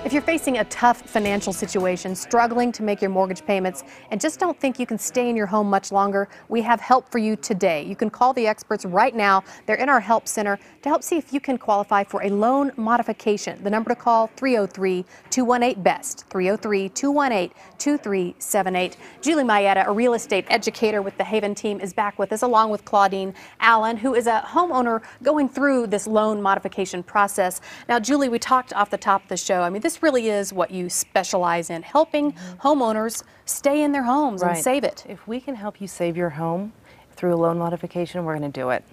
If you're facing a tough financial situation, struggling to make your mortgage payments, and just don't think you can stay in your home much longer, we have help for you today. You can call the experts right now. They're in our help center to help see if you can qualify for a loan modification. The number to call, 303-218-BEST, 303-218-2378. Julie Mayetta, a real estate educator with the Haven team, is back with us, along with Claudine Allen, who is a homeowner going through this loan modification process. Now, Julie, we talked off the top of the show. I mean, this really is what you specialize in, helping homeowners stay in their homes and save it. If we can help you save your home through a loan modification, we're going to do it.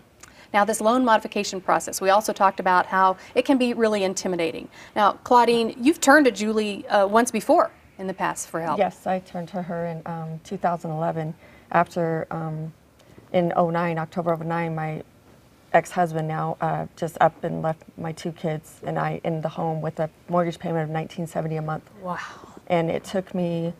Now, this loan modification process, we also talked about how it can be really intimidating. Now, Claudine, you've turned to Julie once before in the past for help. Yes, I turned to her in 2011 after, in October of 09, my ex-husband now just up and left my 2 kids and I in the home with a mortgage payment of $19.70 a month. Wow. And it took me,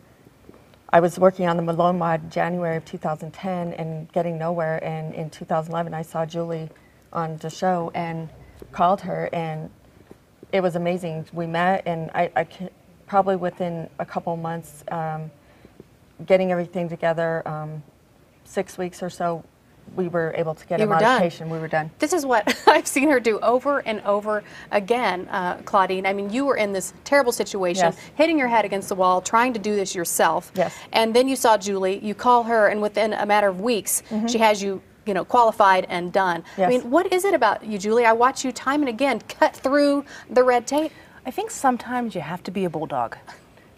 I was working on the loan mod January of 2010 and getting nowhere, and in 2011 I saw Julie on the show and called her, and it was amazing. We met, and I probably within a couple months getting everything together, 6 weeks or so, we were able to get a modification. We were done. This is what I've seen her do over and over again, Claudine. I mean, you were in this terrible situation, hitting your head against the wall, trying to do this yourself. Yes. And then you saw Julie, you call her, and within a matter of weeks, she has you, qualified and done. Yes. I mean, what is it about you, Julie? I watch you time and again cut through the red tape. I think sometimes you have to be a bulldog.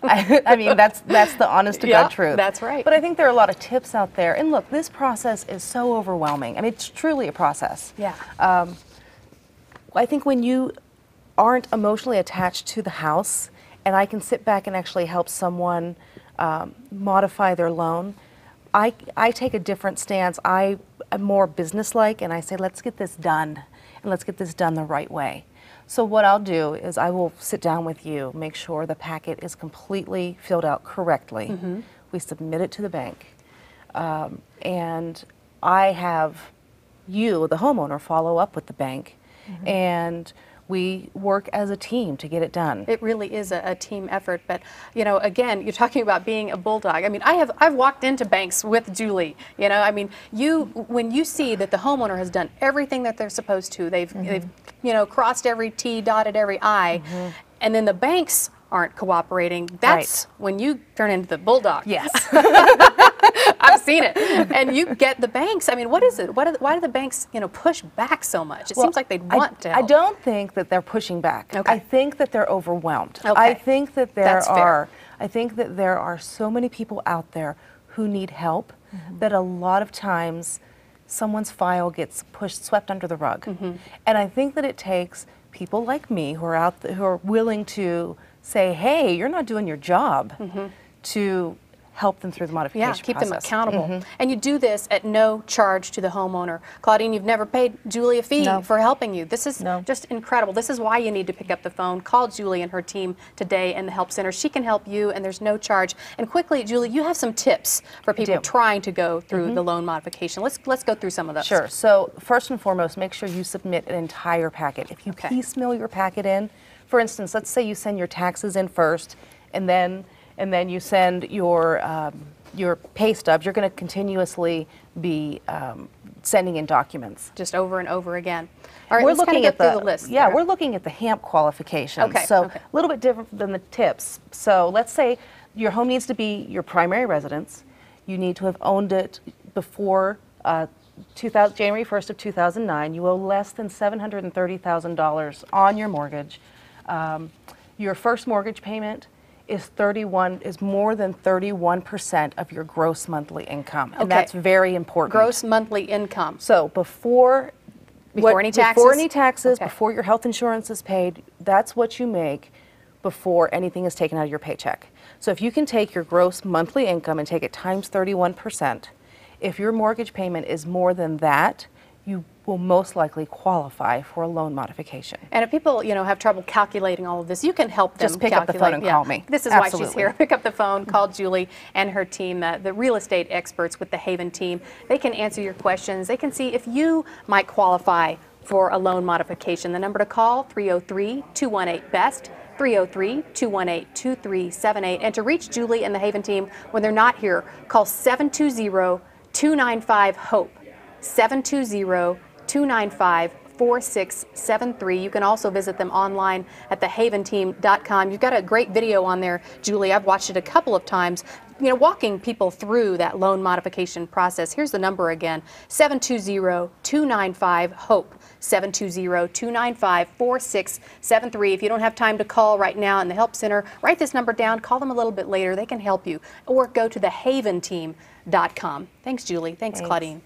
I mean, that's the honest to God truth. That's right. But I think there are a lot of tips out there. And look, this process is so overwhelming. I mean, it's truly a process. Yeah. I think when you aren't emotionally attached to the house, and I can sit back and actually help someone modify their loan, I take a different stance. I am more businesslike, and I say, let's get this done, and let's get this done the right way. So what I'll do is I will sit down with you, make sure the packet is completely filled out correctly. We submit it to the bank. And I have you, the homeowner, follow up with the bank. And we work as a team to get it done. It really is a team effort, but again, you're talking about being a bulldog. I mean, I've walked into banks with Julie. I mean, when you see that the homeowner has done everything that they're supposed to, they've crossed every T, dotted every I, and then the banks aren't cooperating, that's when you turn into the bulldog. Yes. I've seen it. And you get the banks. I mean, what is it? Why do the banks, push back so much? It seems like they want to help. I don't think that they're pushing back. Okay. I think that they're overwhelmed. Okay. I think that That's fair. I think that there are so many people out there who need help that a lot of times someone's file gets swept under the rug. And I think that it takes people like me who are out there, who are willing to say, hey, you're not doing your job, to help them through the modification process. Keep them accountable. And you do this at no charge to the homeowner. Claudine, you've never paid Julie a fee for helping you. This is just incredible. This is why you need to pick up the phone. Call Julie and her team today in the Help Center. She can help you, and there's no charge. And quickly, Julie, you have some tips for people trying to go through the loan modification. Let's go through some of those. Sure. So first and foremost, make sure you submit an entire packet. If you piecemeal your packet in, for instance, let's say you send your taxes in first, and then you send your pay stubs. You're going to continuously be sending in documents. Just over and over again. All right, we're let's looking kind of at go through the list. Yeah, we're looking at the HAMP qualifications. So a little bit different than the tips. So let's say your home needs to be your primary residence. You need to have owned it before January 1st of 2009. You owe less than $730,000 on your mortgage. Your first mortgage payment is more than 31% of your gross monthly income, and that's very important. Gross monthly income. So before any taxes, Okay. before your health insurance is paid, that's what you make before anything is taken out of your paycheck. So if you can take your gross monthly income and take it times 31%, if your mortgage payment is more than that, you will most likely qualify for a loan modification. And if people, have trouble calculating all of this, you can help them Just pick up the phone and call me. This is why she's here. Pick up the phone, call Julie and her team, the real estate experts with the Haven team. They can answer your questions. They can see if you might qualify for a loan modification. The number to call, 303-218-BEST, 303-218-2378. And to reach Julie and the Haven team when they're not here, call 720-295-HOPE. 720-295-4673. You can also visit them online at thehaventeam.com. You've got a great video on there, Julie. I've watched it a couple of times, you know, walking people through that loan modification process. Here's the number again, 720-295-HOPE, 720-295-4673. If you don't have time to call right now in the Help Center, write this number down, call them a little bit later. They can help you. Or go to thehaventeam.com. Thanks, Julie. Thanks, Claudine.